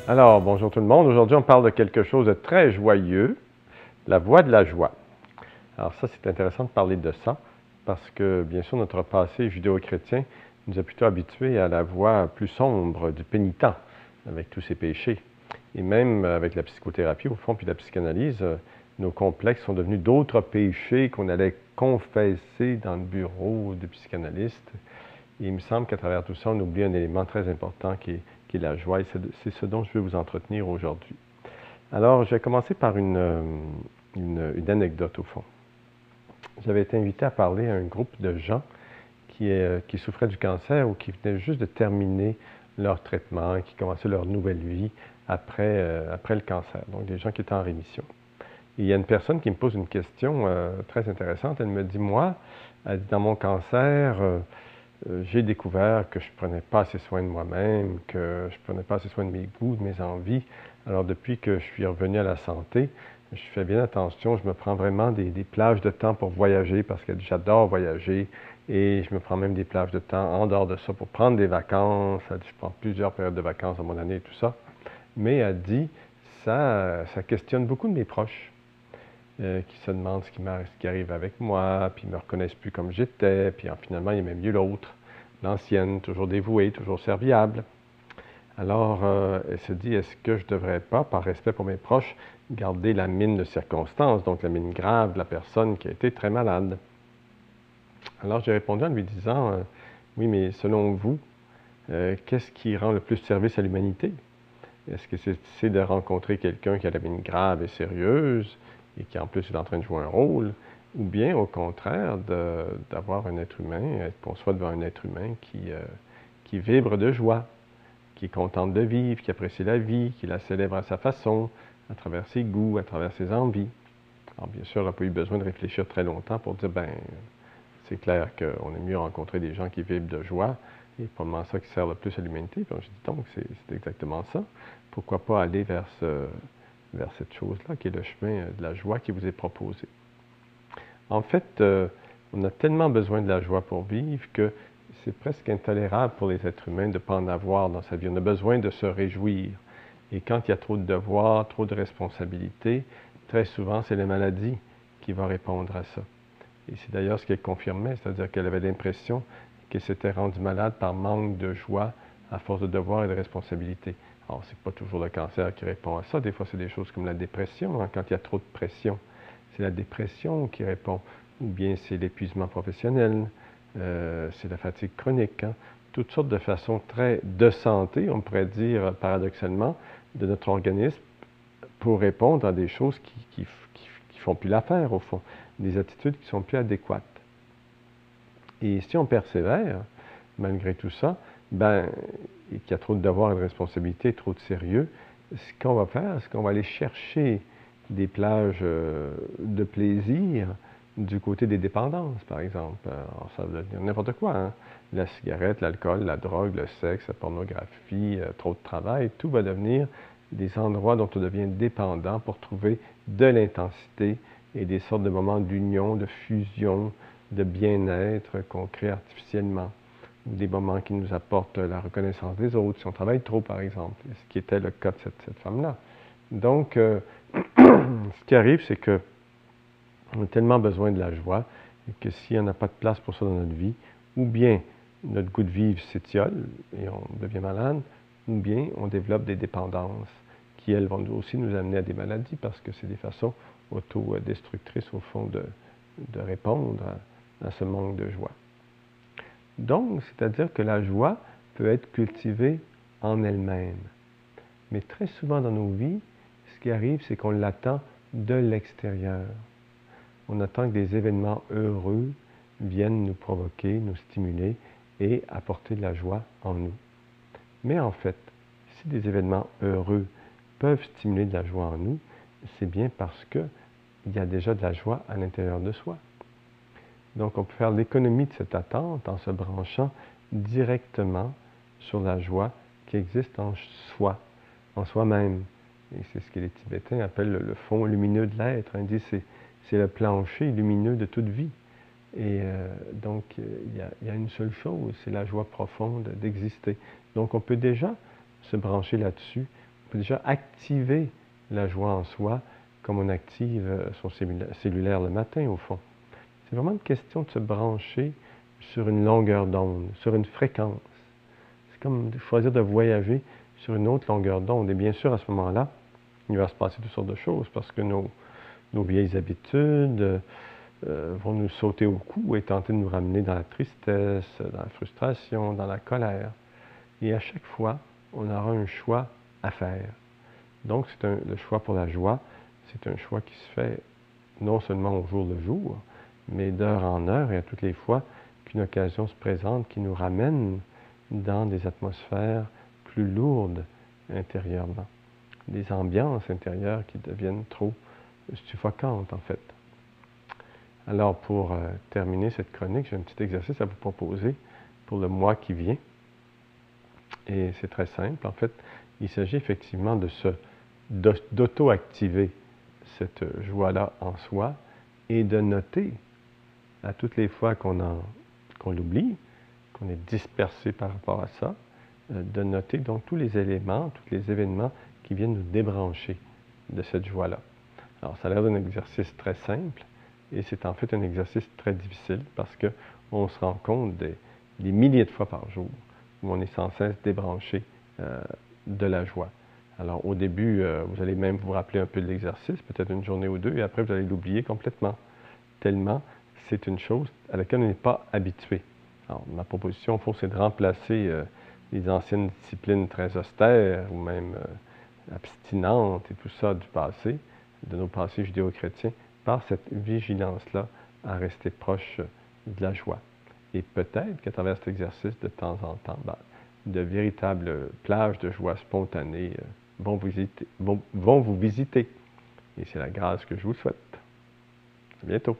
Alors, bonjour tout le monde. Aujourd'hui, on parle de quelque chose de très joyeux, la voie de la joie. Alors ça, c'est intéressant de parler de ça, parce que, bien sûr, notre passé judéo-chrétien nous a plutôt habitués à la voie plus sombre du pénitent, avec tous ses péchés. Et même avec la psychothérapie, au fond, puis la psychanalyse, nos complexes sont devenus d'autres péchés qu'on allait confesser dans le bureau du psychanalyste. Et il me semble qu'à travers tout ça, on oublie un élément très important qui est la joie. Et c'est ce dont je vais vous entretenir aujourd'hui. Alors, je vais commencer par une anecdote au fond. J'avais été invité à parler à un groupe de gens qui souffraient du cancer ou qui venaient juste de terminer leur traitement et qui commençaient leur nouvelle vie après le cancer. Donc, des gens qui étaient en rémission. Et il y a une personne qui me pose une question très intéressante. Elle me dit, moi, elle dit, dans mon cancer, j'ai découvert que je ne prenais pas assez soin de moi-même, que je ne prenais pas assez soin de mes goûts, de mes envies. Alors depuis que je suis revenu à la santé, je fais bien attention, je me prends vraiment des plages de temps pour voyager parce que j'adore voyager et je me prends même des plages de temps en dehors de ça pour prendre des vacances. Je prends plusieurs périodes de vacances dans mon année et tout ça. Mais elle dit, ça questionne beaucoup de mes proches qui se demandent ce qui arrive avec moi, puis ils ne me reconnaissent plus comme j'étais, puis finalement, il aimait mieux l'autre, l'ancienne, toujours dévouée, toujours serviable. Alors, elle se dit, est-ce que je ne devrais pas, par respect pour mes proches, garder la mine de circonstance, donc la mine grave de la personne qui a été très malade? Alors, j'ai répondu en lui disant, oui, mais selon vous, qu'est-ce qui rend le plus service à l'humanité? Est-ce que c'est de rencontrer quelqu'un qui a la mine grave et sérieuse et qui en plus est en train de jouer un rôle, ou bien au contraire d'avoir un être humain, qu'on soit devant un être humain qui vibre de joie, qui est contente de vivre, qui apprécie la vie, qui la célèbre à sa façon, à travers ses goûts, à travers ses envies. Alors bien sûr, on n'a pas eu besoin de réfléchir très longtemps pour dire, ben, c'est clair qu'on est mieux rencontrer des gens qui vibrent de joie, et probablement ça qui sert le plus à l'humanité. Puis j'ai dit, donc, c'est exactement ça. Pourquoi pas aller vers cette chose-là, qui est le chemin de la joie qui vous est proposé. En fait, on a tellement besoin de la joie pour vivre que c'est presque intolérable pour les êtres humains de ne pas en avoir dans sa vie. On a besoin de se réjouir. Et quand il y a trop de devoirs, trop de responsabilités, très souvent, c'est la maladie qui va répondre à ça. Et c'est d'ailleurs ce qu'elle confirmait, c'est-à-dire qu'elle avait l'impression qu'elle s'était rendue malade par manque de joie à force de devoirs et de responsabilités. Alors, ce n'est pas toujours le cancer qui répond à ça. Des fois, c'est des choses comme la dépression, hein, quand il y a trop de pression. C'est la dépression qui répond. Ou bien c'est l'épuisement professionnel, c'est la fatigue chronique. Hein. Toutes sortes de façons très de santé, on pourrait dire paradoxalement, de notre organisme pour répondre à des choses qui font plus l'affaire, au fond, des attitudes qui sont plus adéquates. Et si on persévère, malgré tout ça, ben, et qu'il y a trop de devoirs et de responsabilités, trop de sérieux, ce qu'on va faire, c'est qu'on va aller chercher des plages de plaisir du côté des dépendances, par exemple. Alors, ça veut dire n'importe quoi, hein? La cigarette, l'alcool, la drogue, le sexe, la pornographie, trop de travail, tout va devenir des endroits dont on devient dépendant pour trouver de l'intensité et des sortes de moments d'union, de fusion, de bien-être qu'on crée artificiellement, ou des moments qui nous apportent la reconnaissance des autres, si on travaille trop, par exemple, ce qui était le cas de cette femme-là. Donc, ce qui arrive, c'est que on a tellement besoin de la joie que s'il n'y en a pas de place pour ça dans notre vie, ou bien notre goût de vivre s'étiole et on devient malade, ou bien on développe des dépendances qui, elles, vont aussi nous amener à des maladies parce que c'est des façons autodestructrices, au fond, de répondre à ce manque de joie. Donc, c'est-à-dire que la joie peut être cultivée en elle-même. Mais très souvent dans nos vies, ce qui arrive, c'est qu'on l'attend de l'extérieur. On attend que des événements heureux viennent nous provoquer, nous stimuler et apporter de la joie en nous. Mais en fait, si des événements heureux peuvent stimuler de la joie en nous, c'est bien parce qu'il y a déjà de la joie à l'intérieur de soi. Donc, on peut faire l'économie de cette attente en se branchant directement sur la joie qui existe en soi, en soi-même. Et c'est ce que les Tibétains appellent le fond lumineux de l'être. Ils disent que c'est le plancher lumineux de toute vie. Et donc, il y a une seule chose, c'est la joie profonde d'exister. Donc, on peut déjà se brancher là-dessus peut déjà activer la joie en soi comme on active son cellulaire le matin, au fond. C'est vraiment une question de se brancher sur une longueur d'onde, sur une fréquence. C'est comme de choisir de voyager sur une autre longueur d'onde. Et bien sûr, à ce moment-là, il va se passer toutes sortes de choses parce que nos vieilles habitudes vont nous sauter au cou et tenter de nous ramener dans la tristesse, dans la frustration, dans la colère. Et à chaque fois, on aura un choix à faire. Donc, le choix pour la joie, c'est un choix qui se fait non seulement au jour le jour, mais d'heure en heure et à toutes les fois qu'une occasion se présente qui nous ramène dans des atmosphères plus lourdes intérieurement, des ambiances intérieures qui deviennent trop suffocantes en fait. Alors pour terminer cette chronique, j'ai un petit exercice à vous proposer pour le mois qui vient. Et c'est très simple. En fait, il s'agit effectivement d'auto-activer cette joie-là en soi et de noter à toutes les fois qu'on l'oublie, qu'on est dispersé par rapport à ça, de noter donc tous les éléments, tous les événements qui viennent nous débrancher de cette joie-là. Alors, ça a l'air d'un exercice très simple et c'est en fait un exercice très difficile parce qu'on se rend compte des milliers de fois par jour où on est sans cesse débranché de la joie. Alors, au début, vous allez même vous rappeler un peu de l'exercice, peut-être une journée ou deux, et après, vous allez l'oublier complètement, tellement c'est une chose à laquelle on n'est pas habitué. Alors, ma proposition, au fond, c'est de remplacer les anciennes disciplines très austères ou même abstinentes et tout ça du passé, de nos passés judéo-chrétiens, par cette vigilance-là à rester proche de la joie. Et peut-être qu'à travers cet exercice, de temps en temps, de véritables plages de joie spontanée vont vous visiter. Et c'est la grâce que je vous souhaite. À bientôt.